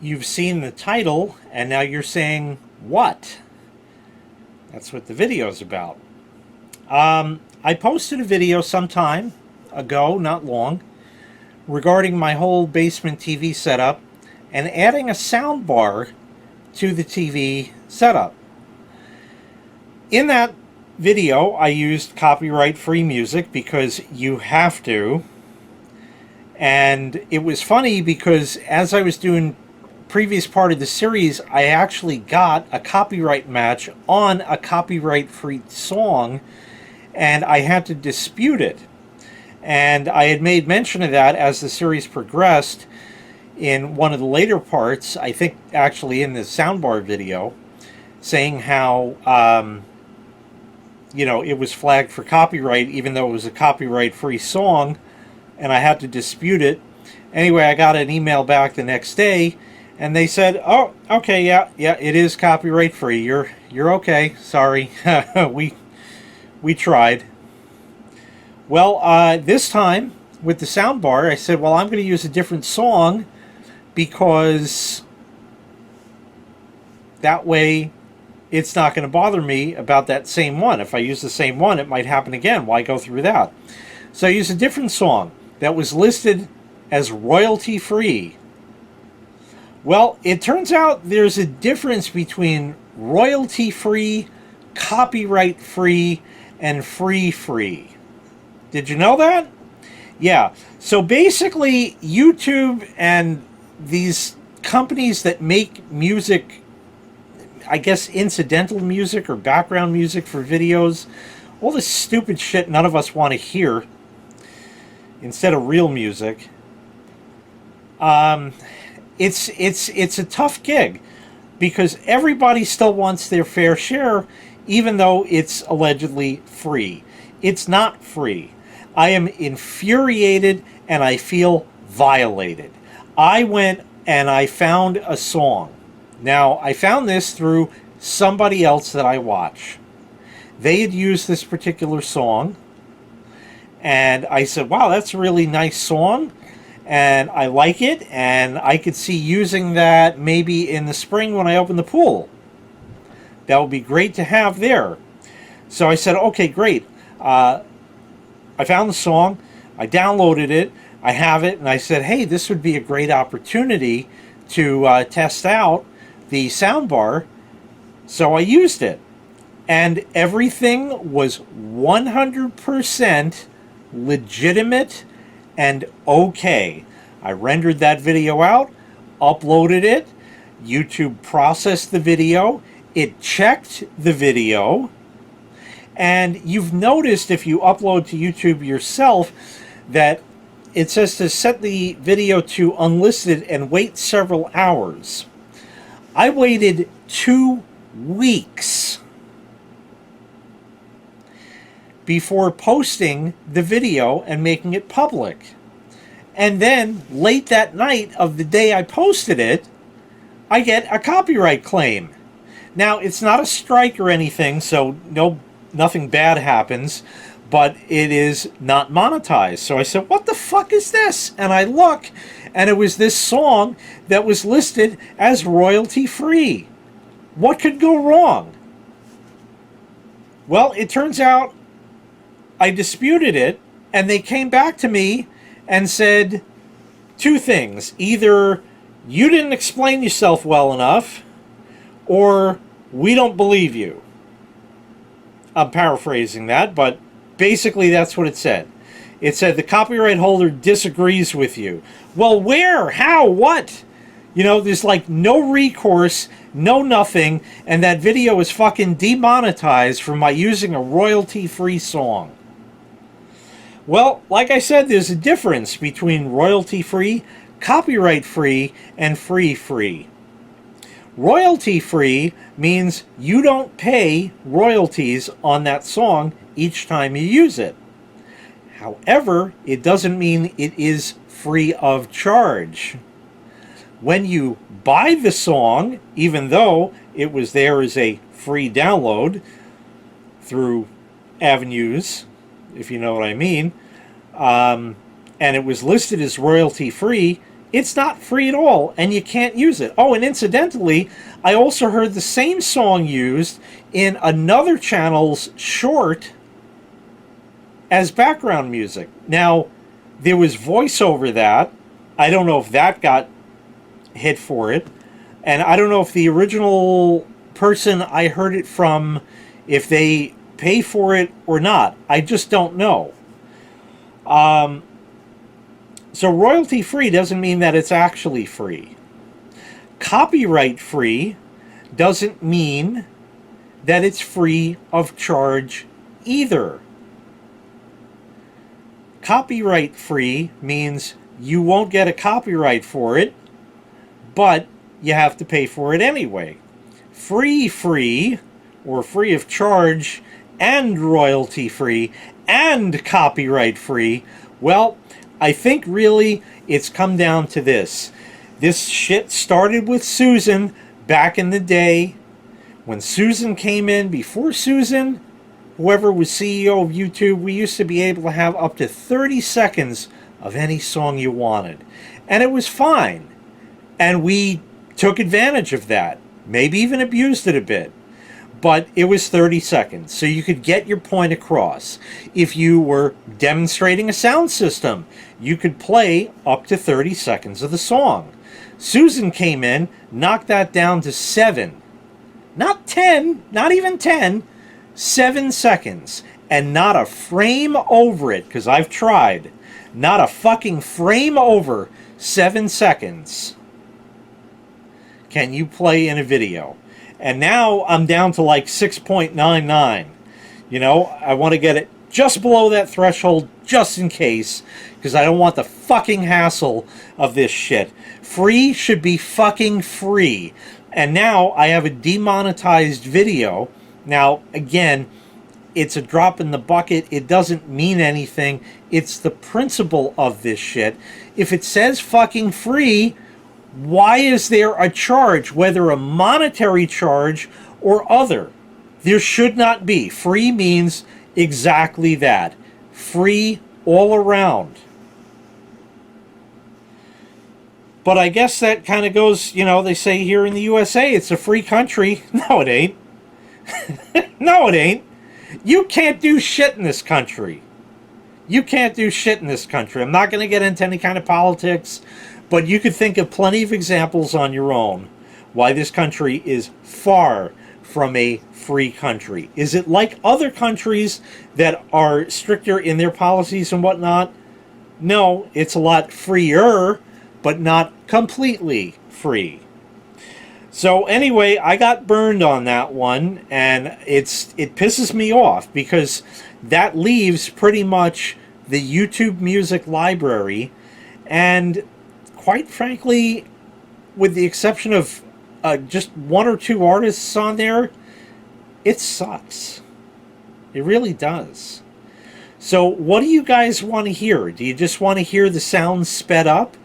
You've seen the title, and now you're saying, what? That's what the video is about. I posted a video some time ago, not long, regarding my whole basement TV setup and adding a sound bar to the TV setup. In that video, I used copyright-free music because you have to. And it was funny because as I was doing previous part of the series, I actually got a copyright match on a copyright-free song, and I had to dispute it. And I had made mention of that as the series progressed in one of the later parts, I think actually in the soundbar video, saying how, it was flagged for copyright even though it was a copyright-free song, and I had to dispute it. Anyway, I got an email back the next day, and they said, "Oh, okay, yeah, it is copyright free. You're okay. Sorry, we tried." Well, this time with the soundbar, I said, "Well, I'm going to use a different song because that way it's not going to bother me about that same one. If I use the same one, it might happen again. Why go through that?" So I used a different song that was listed as royalty free. Well, it turns out there's a difference between royalty-free, copyright-free, and free-free. Did you know that? Yeah. So basically, YouTube and these companies that make music, I guess incidental music or background music for videos, all this stupid shit none of us want to hear, instead of real music, it's a tough gig because everybody still wants their fair share, even though it's allegedly free. It's not free. I am infuriated and I feel violated. I went and I found a song. Now, I found this through somebody else that I watch. They had used this particular song, and I said, wow, that's a really nice song, and I like it, and I could see using that maybe in the spring when I open the pool. That would be great to have there. So I said, okay, great. I found the song, I downloaded it, I have it, and I said, hey, this would be a great opportunity to test out the soundbar. So I used it, and everything was 100% legitimate and okay. I rendered that video out, uploaded it, YouTube processed the video, it checked the video, and you've noticed if you upload to YouTube yourself that it says to set the video to unlisted and wait several hours. I waited 2 weeks before posting the video and making it public. And then, late that night of the day I posted it, I get a copyright claim. Now, it's not a strike or anything, so nothing bad happens, but it is not monetized. So I said, what the fuck is this? And I look, and it was this song that was listed as royalty-free. What could go wrong? Well, it turns out I disputed it, and they came back to me and said 2 things. Either you didn't explain yourself well enough, or we don't believe you. I'm paraphrasing that, but basically that's what it said. It said the copyright holder disagrees with you. Well, where? How? What? There's like no recourse, no nothing, and that video is fucking demonetized for my using a royalty-free song. Well, like I said, there's a difference between royalty-free, copyright-free, and free-free. Royalty-free means you don't pay royalties on that song each time you use it. However, it doesn't mean it is free of charge. When you buy the song, even though it was there as a free download through avenues, if you know what I mean, and it was listed as royalty-free, It's not free at all, and you can't use it. Oh, and incidentally, I also heard the same song used in another channel's short as background music. Now, there was voice over that. I don't know if that got hit for it. And I don't know if the original person I heard it from, if they pay for it or not. I just don't know. So royalty free doesn't mean that it's actually free. Copyright free doesn't mean that it's free of charge either. Copyright free means you won't get a copyright for it, but you have to pay for it anyway. Free, or free of charge, and royalty free, and copyright free, well, I think really it's come down to this. This shit started with Susan back in the day. When Susan came in, before Susan, whoever was CEO of YouTube, we used to be able to have up to 30 seconds of any song you wanted. And it was fine. And we took advantage of that. Maybe even abused it a bit. But it was 30 seconds, so you could get your point across. If you were demonstrating a sound system, you could play up to 30 seconds of the song. Susan came in, knocked that down to 7. Not 10, not even 10, 7 seconds. And not a frame over it, because I've tried. Not a fucking frame over 7 seconds can you play in a video. And now I'm down to like 6.99. You know, I want to get it just below that threshold just in case, because I don't want the fucking hassle of this shit. Free should be fucking free. And now I have a demonetized video. Now, again, it's a drop in the bucket. It doesn't mean anything. It's the principle of this shit. If it says fucking free, why is there a charge, whether a monetary charge or other? There should not be. Free means exactly that. Free all around. But I guess that kind of goes, you know, they say here in the USA, it's a free country. No, it ain't. No, it ain't. You can't do shit in this country. You can't do shit in this country. I'm not going to get into any kind of politics, but you could think of plenty of examples on your own why this country is far from a free country. Is it like other countries that are stricter in their policies and whatnot? No, it's a lot freer, but not completely free. So anyway, I got burned on that one, and it pisses me off because that leaves pretty much the YouTube music library, and quite frankly, with the exception of just one or two artists on there, it sucks. It really does. So what do you guys want to hear? Do you just want to hear the sound sped up?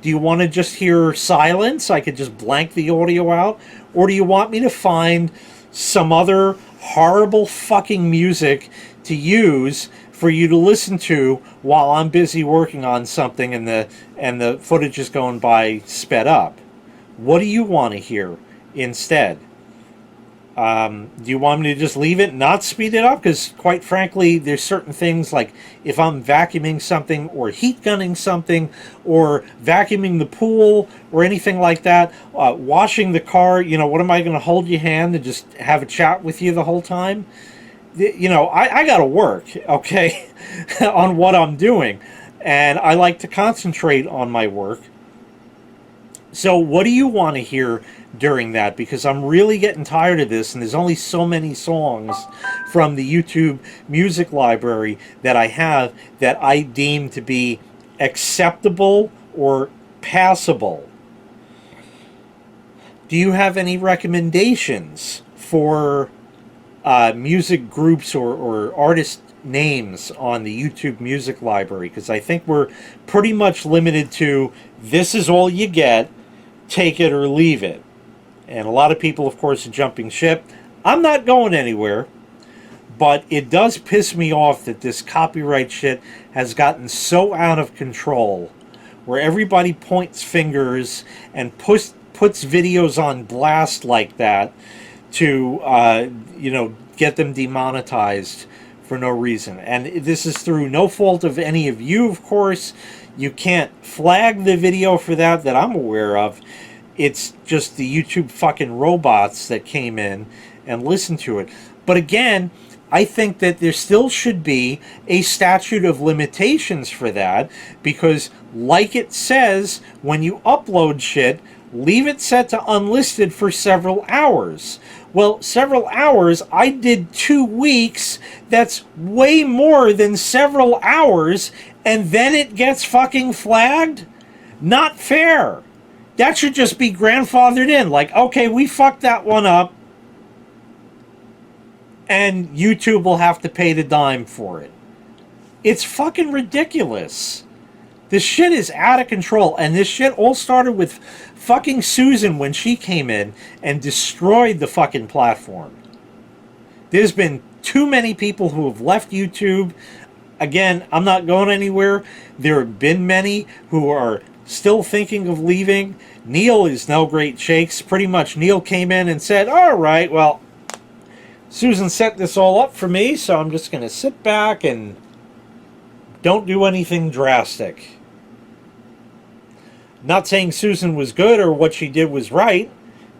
Do you want to just hear silence? I could just blank the audio out. Or do you want me to find some other horrible fucking music to use for you to listen to while I'm busy working on something and the footage is going by sped up? What do you want to hear instead? Do you want me to just leave it and not speed it up? Because quite frankly, there's certain things like if I'm vacuuming something or heat gunning something or vacuuming the pool or anything like that, washing the car, you know, what am I going to hold your hand and just have a chat with you the whole time? You know, I got to work, okay, on what I'm doing. And I like to concentrate on my work. So what do you want to hear during that? Because I'm really getting tired of this, and there's only so many songs from the YouTube music library that I have that I deem to be acceptable or passable. Do you have any recommendations for music groups or artist names on the YouTube music library? Because I think we're pretty much limited to this is all you get. Take it or leave it. And a lot of people, of course, are jumping ship. I'm not going anywhere, but it does piss me off that this copyright shit has gotten so out of control where everybody points fingers and puts videos on blast like that to get them demonetized for no reason. And this is through no fault of any of you, of course. You can't flag the video for that I'm aware of. It's just the YouTube fucking robots that came in and listened to it. But again, I think that there still should be a statute of limitations for that, because like it says, when you upload shit, leave it set to unlisted for several hours. Well, several hours, I did 2 weeks. That's way more than several hours, and then it gets fucking flagged? Not fair. That should just be grandfathered in. Like, okay, we fucked that one up, and YouTube will have to pay the dime for it. It's fucking ridiculous. This shit is out of control, and this shit all started with fucking Susan when she came in and destroyed the fucking platform. There's been too many people who have left YouTube. Again, I'm not going anywhere. There have been many who are still thinking of leaving. Neal is no great shakes. Pretty much Neal came in and said, all right, well, Susan set this all up for me, so I'm just going to sit back and don't do anything drastic. Not saying Susan was good or what she did was right.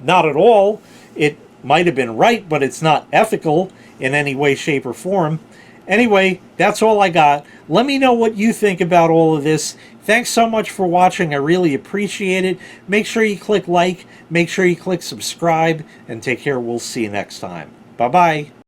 Not at all. It might have been right, but it's not ethical in any way, shape, or form. Anyway, that's all I got. Let me know what you think about all of this. Thanks so much for watching. I really appreciate it. Make sure you click like. Make sure you click subscribe. And take care. We'll see you next time. Bye-bye.